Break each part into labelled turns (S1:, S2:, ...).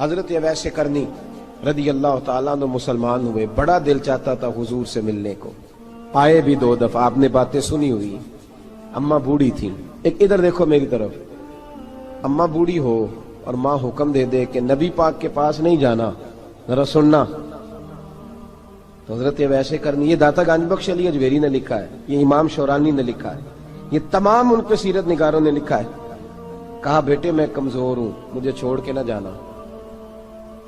S1: حضرت اویس کرنی رضی اللہ تعالیٰ عنہ مسلمان ہوئے، بڑا دل چاہتا تھا حضور سے ملنے کو، آئے بھی 2 دفعہ، آپ نے باتیں سنی ہوئی، اماں بوڑھی تھی، ایک ادھر دیکھو میری طرف، اماں بوڑھی ہو اور ماں حکم دے دے کہ نبی پاک کے پاس نہیں جانا، ذرا سننا، تو حضرت اویس کرنی، یہ داتا گنج بخش علی اجویری نے لکھا ہے، یہ امام شورانی نے لکھا ہے، یہ تمام ان کے سیرت نگاروں نے لکھا ہے، کہا بیٹے میں کمزور ہوں، مجھے چھوڑ کے نہ جانا،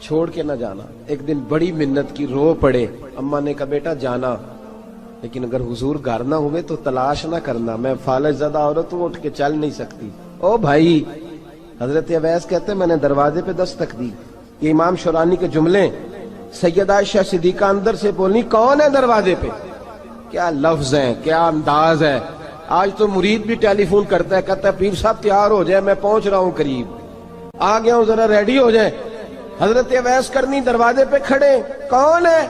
S1: چھوڑ کے نہ جانا۔ ایک دن بڑی منت کی، رو پڑے، اماں نے کہا بیٹا جانا، لیکن اگر حضور گھر نہ ہوئے تو تلاش نہ کرنا، میں فالج زدہ عورت ہوں، اٹھ کے چل نہیں سکتی۔ او بھائی، حضرت اویس کہتے ہیں میں نے دروازے پہ دستک دی، یہ امام شورانی کے جملے، سیدہ عائشہ صدیقہ اندر سے بولنی کون ہے دروازے پہ؟ کیا لفظ ہیں، کیا انداز ہے۔ آج تو مرید بھی ٹیلی فون کرتا ہے، کہتا ہے پیر صاحب تیار ہو جائے، میں پہنچ رہا ہوں، قریب آ گیا ہوں، ذرا ریڈی ہو جائے۔ حضرت اویس کرنی دروازے پہ کھڑے، کون ہے؟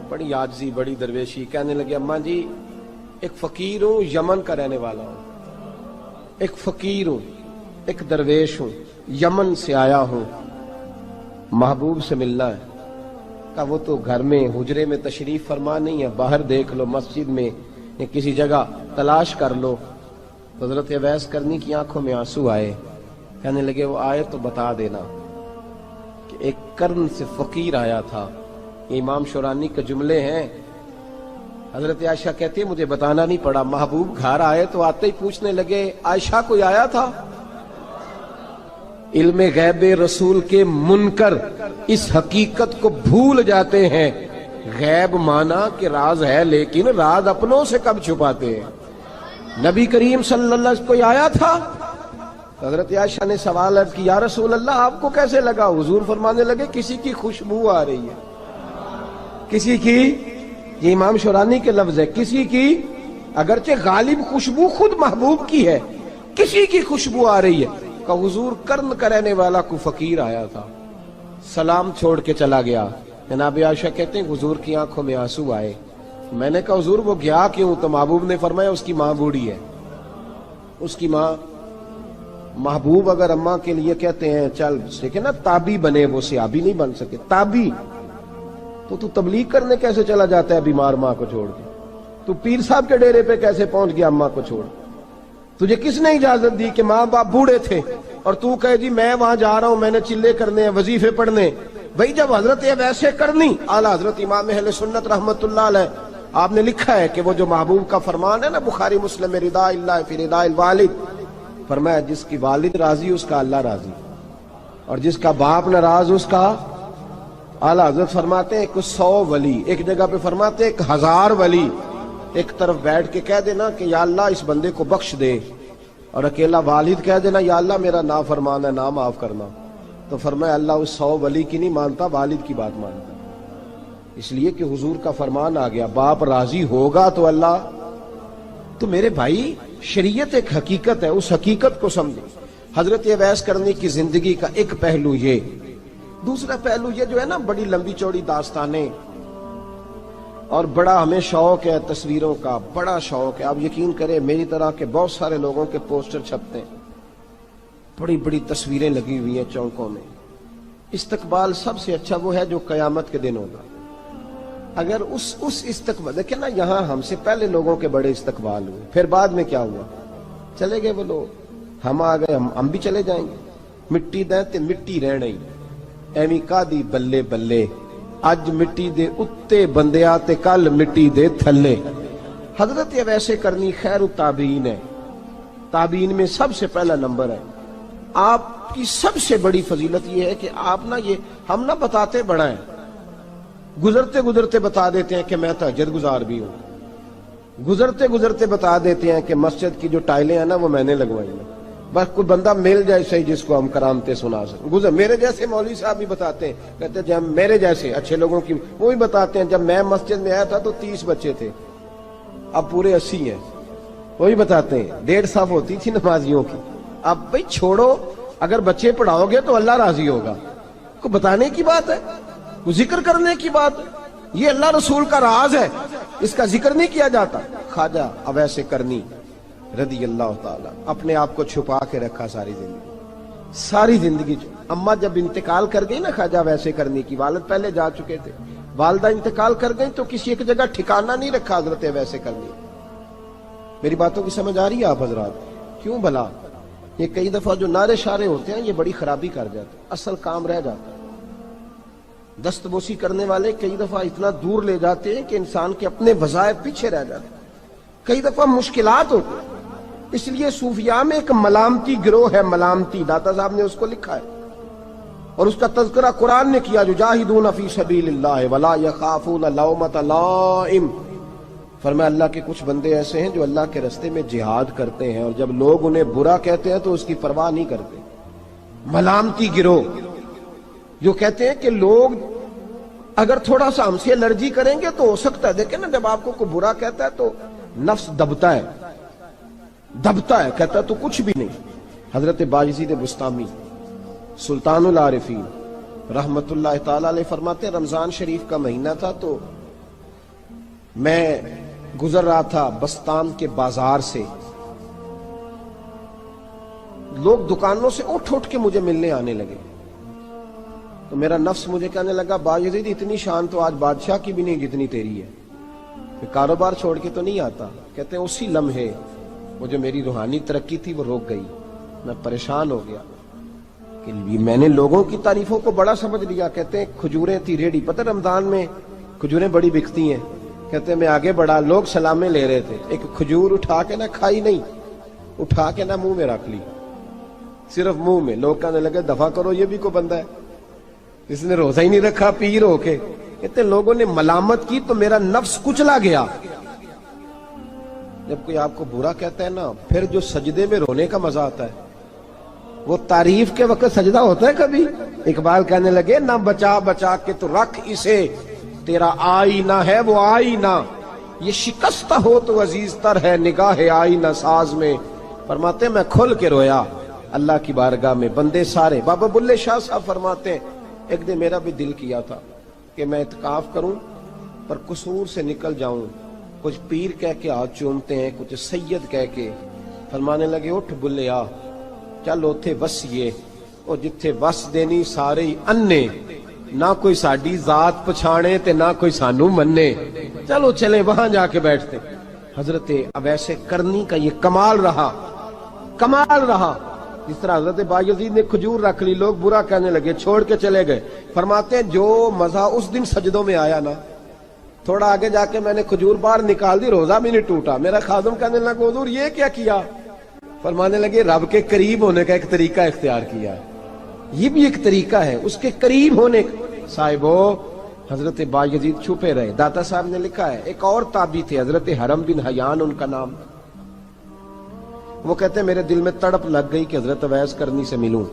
S1: بڑی عاجزی، بڑی درویشی، کہنے لگے اماں جی ایک فقیر ہوں، یمن کا رہنے والا ہوں، ایک فقیر ہوں، ایک درویش ہوں، یمن سے آیا ہوں، محبوب سے ملنا ہے۔ کہا وہ تو گھر میں حجرے میں تشریف فرما نہیں ہے، باہر دیکھ لو، مسجد میں یا کسی جگہ تلاش کر لو۔ حضرت اویس کرنی کی آنکھوں میں آنسو آئے، کہنے لگے وہ آئے تو بتا دینا کہ ایک کرن سے فقیر آیا تھا۔ یہ امام شورانی کے جملے ہیں۔ حضرت عائشہ کہتی ہے مجھے بتانا نہیں پڑا، محبوب گھر آئے تو آتے ہی پوچھنے لگے عائشہ کوئی آیا تھا؟ علم غیب رسول کے منکر اس حقیقت کو بھول جاتے ہیں، غیب مانا کہ راز ہے، لیکن راز اپنوں سے کب چھپاتے ہیں۔ نبی کریم صلی اللہ علیہ وسلم کوئی آیا تھا؟ حضرت عائشہ نے سوال عرض کی یا رسول اللہ آپ کو کیسے لگا؟ حضور فرمانے لگے کسی کی خوشبو آ رہی ہے، کسی کی، یہ امام شورانی کے لفظ ہے، کسی کی، اگرچہ غالب خوشبو خود محبوب کی ہے، کسی کی خوشبو آ رہی ہے۔ کہ حضور کرن کرنے والا کو فقیر آیا تھا، سلام چھوڑ کے چلا گیا۔ جناب عائشہ کہتے ہیں حضور کی آنکھوں میں آنسو آئے۔ میں نے کہا حضور وہ گیا کیوں؟ تو محبوب نے فرمایا اس کی ماں بوڑھی ہے، اس کی ماں۔ محبوب اگر اماں کے لیے کہتے ہیں چل دیکھیں نا تابی بنے، وہ صحابی نہیں بن سکے، تابی، تو تبلیغ کرنے کیسے چلا جاتا ہے بیمار ماں کو چھوڑ کے؟ تو پیر صاحب کے ڈیرے پہ کیسے پہنچ گیا اماں کو چھوڑ؟ تجھے کس نے اجازت دی کہ ماں باپ بوڑھے تھے اور تو کہے جی میں وہاں جا رہا ہوں، میں نے چلے کرنے ہیں، وظیفے پڑھنے؟ بھئی جب حضرت اویس کرنی اعلیٰ حضرت امام اہل سنت رحمت اللہ علیہ آپ نے لکھا ہے کہ وہ جو محبوب کا فرمان ہے نا بخاری مسلم میں، رضا اللہ فی رضا الوالد، فرمایا جس کی والد راضی اس کا اللہ راضی، اور جس کا باپ ناراض اس کا اعلیٰ حضرت فرماتے ہیں ایک 100 ولی، ایک جگہ پہ فرماتے ہیں 1000 ولی ایک طرف بیٹھ کے کہہ دینا کہ یا اللہ اس بندے کو بخش دے، اور اکیلا والد کہہ دینا یا اللہ میرا نافرمان ہے، نا معاف کرنا، تو فرمایا اللہ اس 100 ولی کی نہیں مانتا، والد کی بات مانتا، اس لیے کہ حضور کا فرمان آ گیا باپ راضی ہوگا تو اللہ۔ تو میرے بھائی شریعت ایک حقیقت ہے، اس حقیقت کو سمجھیں۔ حضرت اویس کرنی کی زندگی کا ایک پہلو یہ، دوسرا پہلو یہ جو ہے نا بڑی لمبی چوڑی داستانیں، اور بڑا ہمیں شوق ہے تصویروں کا، بڑا شوق ہے، آپ یقین کریں میری طرح کے بہت سارے لوگوں کے پوسٹر چھپتے ہیں، بڑی بڑی تصویریں لگی ہوئی ہیں چوکوں میں۔ استقبال سب سے اچھا وہ ہے جو قیامت کے دن ہوگا۔ اگر اس استقبال دیکھیں نا، یہاں ہم سے پہلے لوگوں کے بڑے استقبال ہوئے، پھر بعد میں کیا ہوا؟ چلے گئے وہ لوگ، ہم آ گئے، ہم بھی چلے جائیں گے۔ مٹی دیں تے مٹی رہنے ایویں کا دی بلے بلے، اج مٹی دے اتے بندیا تے کل مٹی دے تھلے۔ حضرت اویس کرنی خیر التابعین ہے، تابعین میں سب سے پہلا نمبر ہے۔ آپ کی سب سے بڑی فضیلت یہ ہے کہ آپ نا، یہ ہم نہ بتاتے بڑا ہے، گزرتے گزرتے بتا دیتے ہیں کہ میں تہجد گزار بھی ہوں، گزرتے گزرتے بتا دیتے ہیں کہ مسجد کی جو ٹائلیں ہیں نا وہ میں نے لگوائی ہیں، بس کوئی بندہ مل جائے صحیح جس کو ہم کرامتیں سنا سکیں۔ میرے جیسے مولوی صاحب بھی بتاتے ہیں، کہتے ہیں جب میرے جیسے اچھے لوگوں کی وہ بھی بتاتے ہیں جب میں مسجد میں آیا تھا تو 30 بچے تھے، اب پورے 80 ہیں، وہی بتاتے ہیں 1.5 صف ہوتی تھی نمازیوں کی۔ اب بھئی چھوڑو، اگر بچے پڑھاؤ گے تو اللہ راضی ہوگا، کو بتانے کی بات ہے، کو ذکر کرنے کی بات ہے، یہ اللہ رسول کا راز ہے، اس کا ذکر نہیں کیا جاتا۔ خواجہ اویس کرنی رضی اللہ تعالیٰ اپنے آپ کو چھپا کے رکھا ساری زندگی، ساری زندگی اماں جب انتقال کر گئی نا خواجہ ویسے کرنی کی، والد پہلے جا چکے تھے، والدہ انتقال کر گئی تو کسی ایک جگہ ٹھکانہ نہیں رکھا حضرت ویسے کرنی۔ میری باتوں کی سمجھ آ رہی ہے آپ حضرات؟ کیوں بھلا یہ کئی دفعہ جو نعرے شارے ہوتے ہیں یہ بڑی خرابی کر جاتے ہیں، اصل کام رہ جاتا ہے۔ دست بوسی کرنے والے کئی دفعہ اتنا دور لے جاتے ہیں کہ انسان کے اپنے وظائف پیچھے رہ جاتے ہیں، کئی دفعہ مشکلات ہوتی ہیں۔ اس لیے صوفیاء میں ایک ملامتی گروہ ہے، ملامتی، داتا صاحب نے اس کو لکھا ہے اور اس کا تذکرہ قرآن نے کیا، جو جاہدون فی سبیل اللہ ولا یخافون لومۃ لائم۔ فرمایا اللہ کے کچھ بندے ایسے ہیں جو اللہ کے راستے میں جہاد کرتے ہیں اور جب لوگ انہیں برا کہتے ہیں تو اس کی پرواہ نہیں کرتے۔ ملامتی گروہ جو کہتے ہیں کہ لوگ اگر تھوڑا سا ہم سے الرجی کریں گے تو ہو سکتا ہے، دیکھیں نا جب آپ کو کوئی برا کہتا ہے تو نفس دبتا ہے، کہتا ہے تو کچھ بھی نہیں۔ حضرت باجزید بستامی سلطان العارفین رحمت اللہ تعالی علیہ فرماتے ہیں رمضان شریف کا مہینہ تھا تو میں گزر رہا تھا بستان کے بازار سے، لوگ دکانوں سے اٹھ اٹھ کے مجھے ملنے آنے لگے تو میرا نفس مجھے کہنے لگا باجزید اتنی شان تو آج بادشاہ کی بھی نہیں جتنی تیری ہے، میں کاروبار چھوڑ کے تو نہیں آتا۔ کہتے ہیں اسی لمحے وہ جو میری روحانی ترقی تھی وہ روک گئی، میں پریشان ہو گیا کہ میں نے لوگوں کی تعریفوں کو بڑا سمجھ لیا۔ کہتے ہیں کھجوریں تھی ریڈی، پتہ رمضان میں کھجوریں بڑی بکتی ہیں، کہتے ہیں میں آگے بڑھا، لوگ سلامیں لے رہے تھے، ایک کھجور اٹھا کے نہ کھائی نہیں، اٹھا کے نہ منہ میں رکھ لی، صرف منہ میں۔ لوگ کہنے لگے دفع کرو یہ بھی کوئی بندہ ہے، اس نے روزہ ہی نہیں رکھا پیر ہو کے۔ کہتے ہیں لوگوں نے ملامت کی تو میرا نفس کچلا گیا۔ جب کوئی آپ کو برا کہتا ہے نا، پھر جو سجدے میں رونے کا مزہ آتا ہے وہ تعریف کے وقت سجدہ ہوتا ہے کبھی؟ اقبال کہنے لگے نہ بچا بچا کے تو رکھ اسے، تیرا آئینہ ہے وہ آئینہ، یہ شکستہ ہو تو عزیز تر ہے نگاہ آئینہ ساز میں۔ فرماتے میں کھل کے رویا اللہ کی بارگاہ میں، بندے سارے۔ بابا بلے شاہ صاحب فرماتے ہیں ایک دن میرا بھی دل کیا تھا کہ میں اعتکاف کروں پر قصور سے نکل جاؤں، کچھ پیر کہہ کے ہاتھ چومتے ہیں، کچھ سید کہہ کے۔ فرمانے لگے اٹھ بلے آ، چل اوتھے وسیے اور جتھے وس دینی سارے ہی انے، نہ کوئی ساڈی ذات پچھانے تے نہ کوئی سانو مننے، چلو چلے وہاں جا کے بیٹھتے۔ حضرت اویس کرنی کا یہ کمال رہا، جس طرح حضرت باجزید نے کھجور رکھ لی، لوگ برا کہنے لگے، چھوڑ کے چلے گئے۔ فرماتے ہیں جو مزہ اس دن سجدوں میں آیا نا، تھوڑا آگے جا کے میں نے کھجور باہر نکال دی، روزہ بھی نہیں ٹوٹا۔ میرا خادم کہنے لگا حضور یہ کیا کیا؟ فرمانے لگے رب کے قریب ہونے کا ایک طریقہ اختیار کیا ہے، یہ بھی ایک طریقہ ہے اس کے قریب ہونے کا۔ صاحبو حضرت باجزید چھپے رہے۔ داتا صاحب نے لکھا ہے ایک اور تابعی تھے حضرت حرم بن حیان ان کا نام، وہ کہتے ہیں میرے دل میں تڑپ لگ گئی کہ حضرت اویس کرنی سے ملوں۔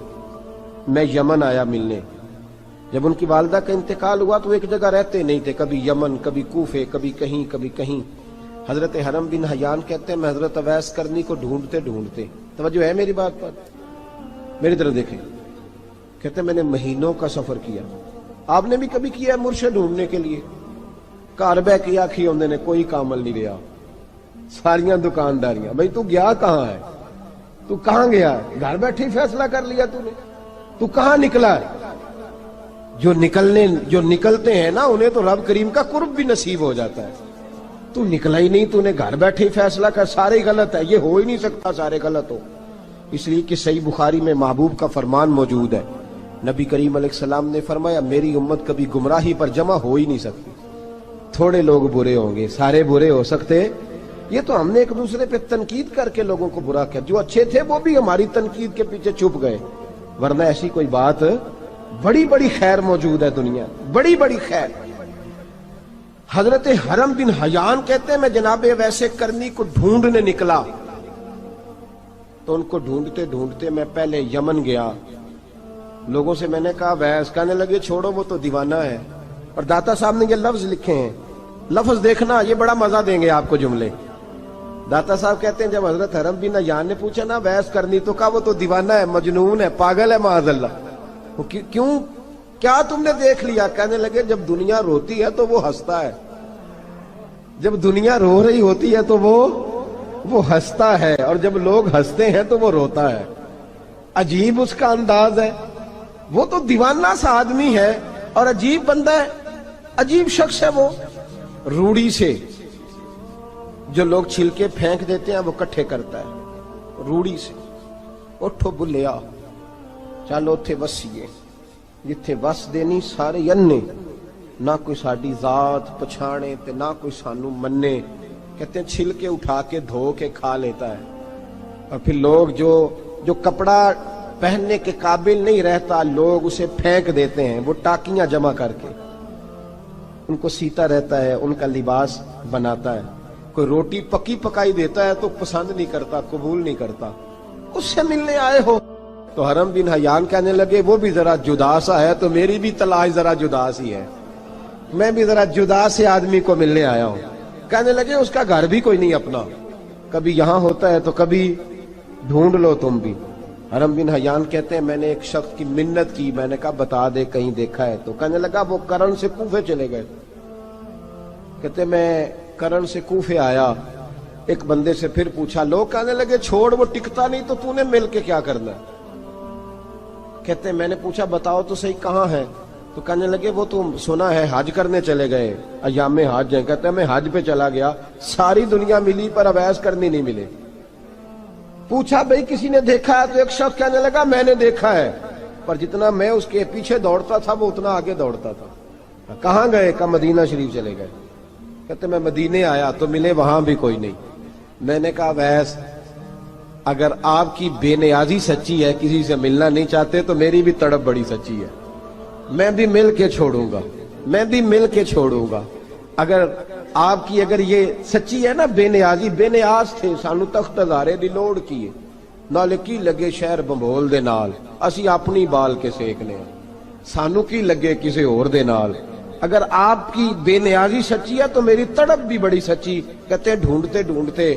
S1: میں یمن آیا ملنے، جب ان کی والدہ کا انتقال ہوا تو ایک جگہ رہتے نہیں تھے، کبھی یمن، کبھی کوفے، کبھی کہیں۔ حضرت حرم بن حیان کہتے ہیں میں حضرت اویس کرنی کو ڈھونڈتے، توجہ ہے میری بات پر، میری طرف دیکھیں، کہتے ہیں میں نے مہینوں کا سفر کیا۔ آپ نے بھی کبھی کیا ہے مرشد ڈھونڈنے کے لیے؟ گھر بہ کے آکھی ہوندے نے کوئی کامل نہیں رہا، ساریاں دکانداریاں، بھئی تو گیا کہاں ہے؟ تو کہاں گیا ہے؟ گھر بیٹھے فیصلہ کر لیا تو نے، تو کہاں نکلا ہے؟ جو نکلتے ہیں نا انہیں تو رب کریم کا قرب بھی نصیب ہو جاتا ہے۔ تو نکلا ہی نہیں، تو نے گھر بیٹھے فیصلہ کر سارے غلط ہے، یہ ہو ہی نہیں سکتا سارے غلط ہو۔ اس لیے کہ صحیح بخاری میں محبوب کا فرمان موجود ہے، نبی کریم علیہ السلام نے فرمایا میری امت کبھی گمراہی پر جمع ہو ہی نہیں سکتی، تھوڑے لوگ برے ہوں گے، سارے برے ہو سکتے؟ یہ تو ہم نے ایک دوسرے پہ تنقید کر کے لوگوں کو برا کیا، جو اچھے تھے وہ بھی ہماری تنقید کے پیچھے چھپ گئے، ورنہ ایسی کوئی بات، بڑی خیر موجود ہے دنیا، بڑی خیر۔ حضرت حرم بن حیان کہتے ہیں میں جناب ویسے کرنی کو ڈھونڈنے نکلا تو ان کو ڈھونڈتے میں پہلے یمن گیا، لوگوں سے میں نے کہا ویس، کہنے لگے چھوڑو وہ تو دیوانہ ہے۔ اور داتا صاحب نے یہ لفظ لکھے ہیں، لفظ دیکھنا یہ بڑا مزہ دیں گے آپ کو جملے۔ داتا صاحب کہتے ہیں جب حضرت حرم بن حیان نے پوچھا نا ویس کرنی، تو کہا وہ تو دیوانہ ہے، مجنون ہے، پاگل ہے معاذ اللہ۔ کیوں، کیا تم نے دیکھ لیا؟ کہنے لگے جب دنیا روتی ہے تو وہ ہنستا ہے، جب دنیا رو رہی ہوتی ہے تو وہ ہنستا ہے، اور جب لوگ ہنستے ہیں تو وہ روتا ہے۔ عجیب اس کا انداز ہے، وہ تو دیوانہ سا آدمی ہے اور عجیب بندہ ہے، عجیب شخص ہے وہ. روڑی سے جو لوگ چھلکے پھینک دیتے ہیں وہ کٹھے کرتا ہے روڑی سے. اٹھو بلیا چل اوتھے وسیے جتھے وس دینی سارے انے، نہ کوئی ساڈی ذات پچھانے تے نہ کوئی سانو منے. کہتے ہیں چھلکے اٹھا کے دھو کے کھا لیتا ہے. اور پھر لوگ جو کپڑا پہننے کے قابل نہیں رہتا لوگ اسے پھینک دیتے ہیں، وہ ٹاکیاں جمع کر کے ان کو سیتا رہتا ہے، ان کا لباس بناتا ہے. کوئی روٹی پکی پکائی دیتا ہے تو پسند نہیں کرتا، قبول نہیں کرتا. اس سے ملنے آئے ہو. تو حرم بن حیان کہنے لگے وہ بھی ذرا جدا سا ہے تو میری بھی تلاش ذرا جدا سی ہے، میں بھی ذرا جدا سے آدمی کو ملنے آیا ہوں. کہنے لگے اس کا گھر بھی کوئی نہیں اپنا، کبھی یہاں ہوتا ہے تو کبھی ڈھونڈ لو تم بھی. حرم بن حیان کہتے ہیں میں نے ایک شخص کی منت کی، میں نے کہا بتا دے کہیں دیکھا ہے. تو کہنے لگا وہ کرن سے کوفے چلے گئے. کہتے میں کرن سے کوفے آیا، ایک بندے سے پھر پوچھا، لوگ کہنے لگے چھوڑ وہ ٹکتا نہیں تو تو نے مل کے کیا کرنا ہے. کہتے میں نے پوچھا بتاؤ تو صحیح کہاں ہے. تو کہنے لگے وہ تو سنا ہے حج کرنے چلے گئے، ایام حج ہیں. کہتے ہیں میں حج پہ چلا گیا، ساری دنیا ملی پر اویس کرنی نہیں ملے. پوچھا بھئی کسی نے دیکھا ہے؟ تو ایک شخص کہنے لگا میں نے دیکھا ہے، پر جتنا میں اس کے پیچھے دوڑتا تھا وہ اتنا آگے دوڑتا تھا. کہاں گئے؟ کہ مدینہ شریف چلے گئے. کہتے میں مدینے آیا تو ملے وہاں بھی کوئی نہیں. میں نے کہا ویس اگر آپ کی بے نیازی سچی ہے، کسی سے ملنا نہیں چاہتے، تو میری بھی تڑپ بڑی سچی ہے، میں بھی مل کے چھوڑوں گا، میں بھی مل کے چھوڑوں گا. اگر آپ کی اگر یہ سچی ہے نا بے نیازی، بے نیاز تھے، سانو تخت ہزارے دی لوڑ کیے نالے کی لگے شہر بمبول دے نال، اسی اپنی بال کے سیکنے ہیں، سانو کی لگے کسی اور دے نال. اگر آپ کی بے نیازی سچی ہے تو میری تڑپ بھی بڑی سچی. کہتے ڈھونڈتے ڈھونڈتے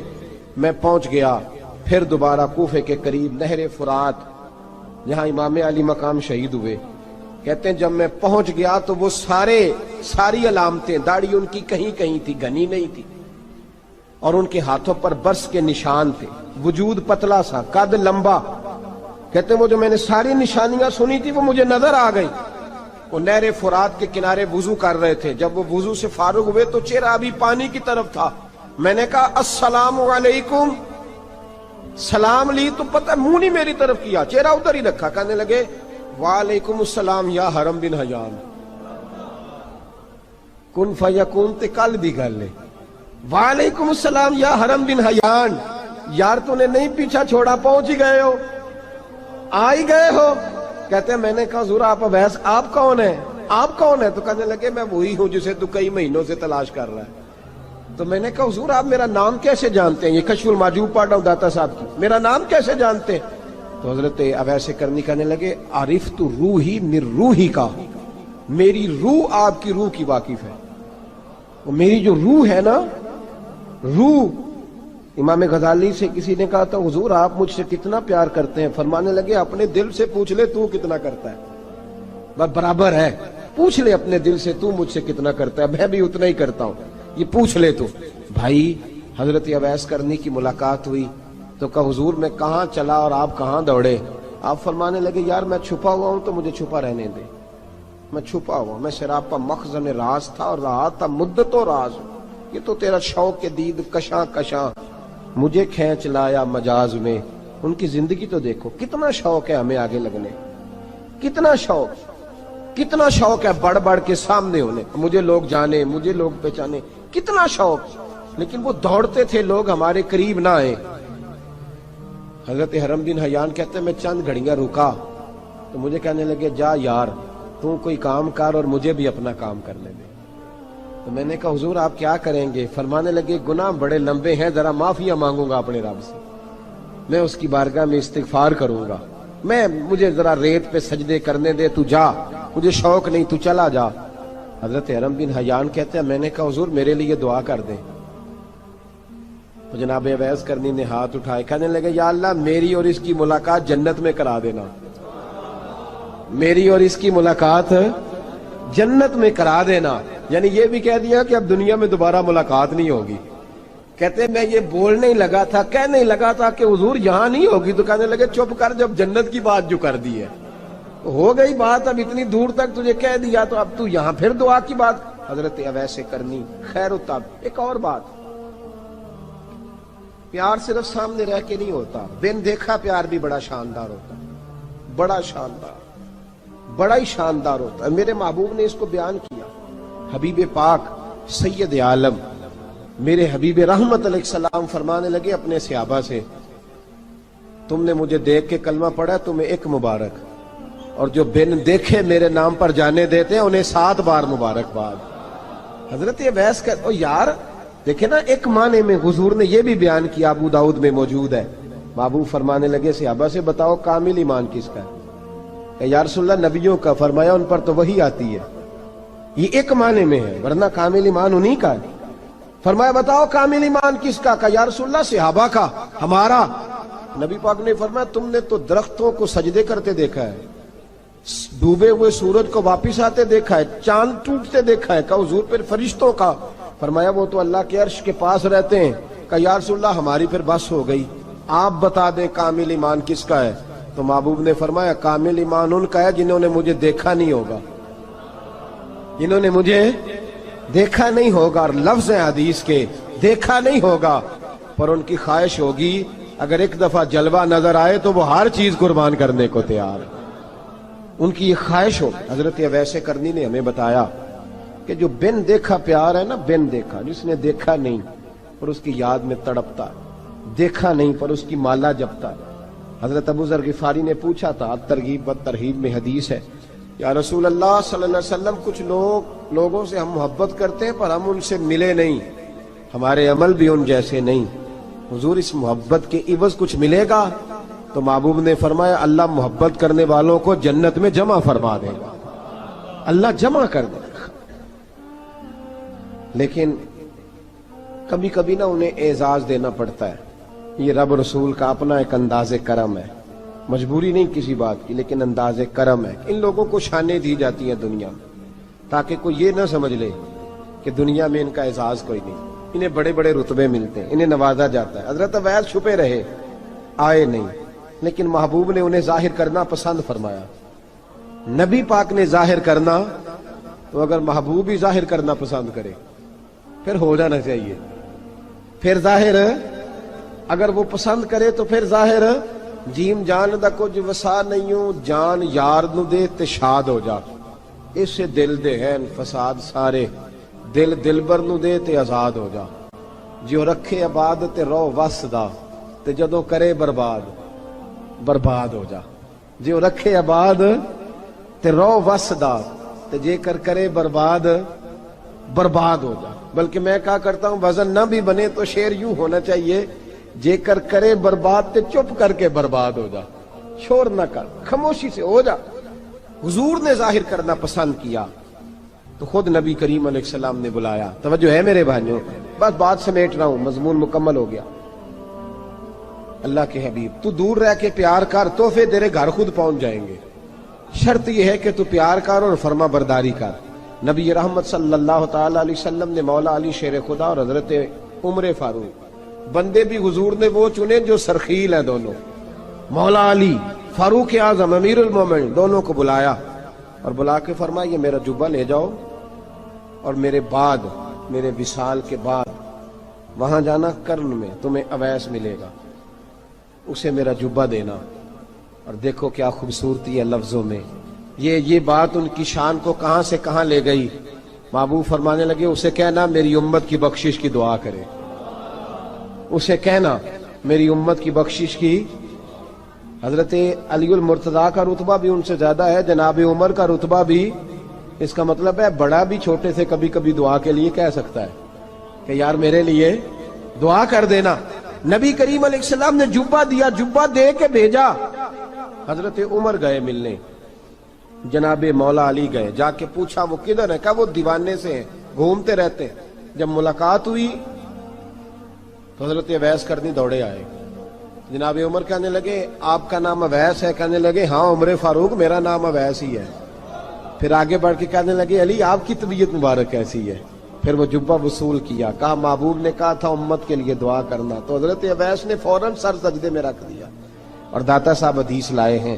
S1: میں پہنچ گیا پھر دوبارہ کوفے کے قریب نہر فرات جہاں امام علی مقام شہید ہوئے. کہتے ہیں جب میں پہنچ گیا تو وہ ساری علامتیں، داڑھی ان کی کہیں کہیں تھی، گھنی نہیں تھی، اور ان کے ہاتھوں پر برس کے نشان تھے، وجود پتلا سا، قد لمبا. کہتے ہیں وہ جو میں نے ساری نشانیاں سنی تھی وہ مجھے نظر آ گئی. وہ نہر فرات کے کنارے وضو کر رہے تھے. جب وہ وضو سے فارغ ہوئے تو چہرہ ابھی پانی کی طرف تھا. میں نے کہا السلام علیکم، سلام لی تو پتہ منہ نہیں میری طرف کیا، چہرہ ادھر ہی رکھا. کہنے لگے وعلیکم السلام یا حرم بن حیان. کن فیکون تے کل دی گل ہے. وعلیکم السلام یا حرم بن حیان. یار تو نے نہیں پیچھا چھوڑا، پہنچ ہی گئے ہو، آ ہی گئے ہو. کہتے ہیں میں نے کہا حضور آپ اویس آپ کون ہیں؟ آپ کون ہیں؟ تو کہنے لگے میں وہی ہوں جسے تو کئی مہینوں سے تلاش کر رہا ہے. تو میں نے کہا حضور آپ میرا نام کیسے جانتے ہیں؟ یہ کشف المحجوب پڑھ رہا ہوں داتا صاحب کی، میرا نام کیسے جانتے ہیں؟ تو حضرت اویس کرنی کہنے لگے عرفت روحی من روحی کا، میری روح آپ کی روح کی واقف ہے. وہ میری جو روح ہے نا، روح. امام غزالی سے کسی نے کہا تھا حضور آپ مجھ سے کتنا پیار کرتے ہیں؟ فرمانے لگے اپنے دل سے پوچھ لے تو کتنا کرتا ہے، بس برابر ہے. پوچھ لے اپنے دل سے تو مجھ سے کتنا کرتا ہے، میں بھی اتنا ہی کرتا ہوں، یہ پوچھ لے تو. بھائی حضرت اویس کرنی کی ملاقات ہوئی تو کہا حضور میں کہاں چلا اور آپ کہاں دوڑے؟ آپ فرمانے لگے یار میں چھپا ہوا ہوں تو مجھے چھپا رہنے دے، میں چھپا ہوا، میں سراپا مخزن راز تھا اور رہا تھا مدت و راز. یہ تو تیرا شوق کے دید کشاں کشاں مجھے کھینچ لایا مجاز میں. ان کی زندگی تو دیکھو، کتنا شوق ہے ہمیں آگے لگنے، کتنا شوق ہے بڑھ بڑھ کے سامنے ہونے، مجھے لوگ جانے، مجھے لوگ پہچانے، کتنا شوق. لیکن وہ دوڑتے تھے لوگ ہمارے قریب نہ آئے. حضرت حرم بن حیان کہتے ہیں میں چند گھڑیاں رکا تو مجھے کہنے لگے جا یار تو کوئی کام کر اور مجھے بھی اپنا کام کرنے دے. تو میں نے کہا حضور آپ کیا کریں گے؟ فرمانے لگے گناہ بڑے لمبے ہیں، ذرا معافیاں مانگوں گا اپنے رب سے، میں اس کی بارگاہ میں استغفار کروں گا، مجھے ذرا ریت پہ سجدے کرنے دے، تو جا، مجھے شوق نہیں، تو چلا جا. حضرت حرم بن حیان کہتے ہیں میں نے کہا حضور میرے لیے دعا کر دیں. تو جناب اویس کرنی نے ہاتھ اٹھائے، کہنے لگے یا اللہ میری اور اس کی ملاقات جنت میں کرا دینا، میری اور اس کی ملاقات جنت میں کرا دینا. یعنی یہ بھی کہہ دیا کہ اب دنیا میں دوبارہ ملاقات نہیں ہوگی. کہتے ہیں میں یہ بولنے ہی لگا تھا، کہنے ہی لگا تھا کہ حضور یہاں نہیں ہوگی. تو کہنے لگے چپ کر، جب جنت کی بات جو کر دی ہے ہو گئی بات، اب اتنی دور تک تجھے کہہ دیا تو اب تو یہاں پھر دعا کی بات. حضرت اویس کرنی خیر الطب. ایک اور بات، پیار صرف سامنے رہ کے نہیں ہوتا، بن دیکھا پیار بھی بڑا شاندار ہوتا ہے، بڑا شاندار، بڑا ہی شاندار ہوتا ہے. میرے محبوب نے اس کو بیان کیا. حبیب پاک سید عالم میرے حبیب رحمت علیہ السلام فرمانے لگے اپنے صحابہ سے، تم نے مجھے دیکھ کے کلمہ پڑھا، تمہیں ایک مبارک، اور جو بن دیکھے میرے نام پر جانے دیتے ہیں انہیں 7 بار مبارکباد. حضرت اویس کا یار دیکھیں نا، ایک معنی میں حضور نے یہ بھی بیان کیا، ابو داؤد میں موجود ہے. محبوب فرمانے لگے صحابہ سے، بتاؤ کامل ایمان کس کا ہے؟ یا رسول اللہ نبیوں کا. فرمایا ان پر تو وہی آتی ہے. یہ ایک معنی میں ہے، ورنہ کامل ایمان انہی کا ہے. فرمایا بتاؤ کامل ایمان کس کا؟ یا رسول اللہ صحابہ کا، ہمارا. نبی پاک نے فرمایا تم نے تو درختوں کو سجدے کرتے دیکھا ہے، ڈوبے ہوئے سورج کو واپس آتے دیکھا ہے، چاند ٹوٹتے دیکھا ہے. کہا حضور پھر فرشتوں کا؟ فرمایا وہ تو اللہ کے عرش کے پاس رہتے ہیں. کہا یا رسول اللہ ہماری پھر بس ہو گئی، آپ بتا دیں کامل ایمان کس کا ہے. تو محبوب نے فرمایا کامل ایمان ان کا ہے جنہوں نے مجھے دیکھا نہیں ہوگا، جنہوں نے مجھے دیکھا نہیں ہوگا. اور لفظ ہیں حدیث کے، دیکھا نہیں ہوگا پر ان کی خواہش ہوگی اگر ایک دفعہ جلوہ نظر آئے تو وہ ہر چیز قربان کرنے کو تیار ہے. ان کی یہ خواہش ہو. حضرت اویس کرنی نے ہمیں بتایا کہ جو بن دیکھا پیار ہے نا، بن دیکھا، جس نے دیکھا نہیں پر اس کی یاد میں تڑپتا، دیکھا نہیں پر اس کی مالا جپتا. حضرت ابو ذر غفاری نے پوچھا تھا، ترغیب و ترہیب میں حدیث ہے، یا رسول اللہ صلی اللہ علیہ وسلم کچھ لوگوں سے ہم محبت کرتے ہیں پر ہم ان سے ملے نہیں، ہمارے عمل بھی ان جیسے نہیں، حضور اس محبت کے عوض کچھ ملے گا؟ تو محبوب نے فرمایا اللہ محبت کرنے والوں کو جنت میں جمع فرما دے گا، اللہ جمع کر دے گا. لیکن کبھی کبھی نہ انہیں اعزاز دینا پڑتا ہے. یہ رب رسول کا اپنا ایک انداز کرم ہے، مجبوری نہیں کسی بات کی، لیکن انداز کرم ہے. ان لوگوں کو شانیں دی جاتی ہیں دنیا میں تاکہ کوئی یہ نہ سمجھ لے کہ دنیا میں ان کا اعزاز کوئی نہیں. انہیں بڑے بڑے رتبے ملتے ہیں، انہیں نوازا جاتا ہے. حضرت اویس چھپے رہے، آئے نہیں، لیکن محبوب نے انہیں ظاہر کرنا پسند فرمایا. نبی پاک نے ظاہر کرنا تو اگر محبوب ہی ظاہر کرنا پسند کرے پھر ہو جانا چاہیے. پھر ظاہر اگر وہ پسند کرے تو پھر ظاہر جیم جان دا کچھ وسا نہیں ہوں، جان یار نو دے تے شاد ہو جا. اس سے دل دے ہیں فساد سارے، دل دلبر نو دے تے آزاد ہو جا. جو رکھے آباد تے رو وس دا تے جدوں کرے برباد برباد ہو جا. جو رکھے آباد تے رو وس دا تے جے کر کرے برباد برباد ہو جا. بلکہ میں کہا کرتا ہوں وزن نہ بھی بنے تو شعر یوں ہونا چاہیے، جے کر کرے برباد تے چپ کر کے برباد ہو جا. شور نہ کر، خاموشی سے ہو جا. حضور نے ظاہر کرنا پسند کیا تو خود نبی کریم علیہ السلام نے بلایا. توجہ ہے میرے بھائیوں، بس بات سمیٹ رہا ہوں، مضمون مکمل ہو گیا. اللہ کے حبیب تو دور رہ کے پیار کر، تحفے تیرے گھر خود پہنچ جائیں گے. شرط یہ ہے کہ تو پیار کر اور فرما برداری کر. نبی رحمت صلی اللہ تعالی علیہ وسلم نے مولا علی شیر خدا اور حضرت عمر فاروق، بندے بھی حضور نے وہ چنے جو سرخیل ہیں دونوں، مولا علی فاروق اعظم امیر المومنین، دونوں کو بلایا اور بلا کے فرمایا یہ میرا جبہ لے جاؤ اور میرے بعد، میرے وصال کے بعد وہاں جانا کرن میں تمہیں اویس ملے گا، اسے میرا جبہ دینا. اور دیکھو کیا خوبصورتی ہے لفظوں میں. یہ بات ان کی شان کو کہاں سے کہاں لے گئی. محبوب فرمانے لگے اسے کہنا میری امت کی بخشش کی دعا کرے، اسے کہنا میری امت کی بخشش کی. حضرت علی المرتضیٰ کا رتبہ بھی ان سے زیادہ ہے، جناب عمر کا رتبہ بھی. اس کا مطلب ہے بڑا بھی چھوٹے سے کبھی کبھی دعا کے لیے کہہ سکتا ہے کہ یار میرے لیے دعا کر دینا. نبی کریم علیہ السلام نے جبہ دیا، جبہ دے کے بھیجا. حضرت عمر گئے ملنے، جناب مولا علی گئے، جا کے پوچھا وہ کدھر ہے؟ کہا وہ دیوانے سے ہیں، گھومتے رہتے ہیں. جب ملاقات ہوئی تو حضرت اویس کرنی دوڑے آئے. جناب عمر کہنے لگے آپ کا نام اویس ہے؟ کہنے لگے ہاں عمر فاروق میرا نام اویس ہی ہے. پھر آگے بڑھ کے کہنے لگے علی آپ کی طبیعت مبارک کیسی ہے؟ پھر وہ جبہ وصول کیا. کہا محبوب نے کہا تھا امت کے لیے دعا کرنا. تو حضرت اویس نے فوراً سر سجدے میں رکھ دیا. اور داتا صاحب حدیث لائے ہیں،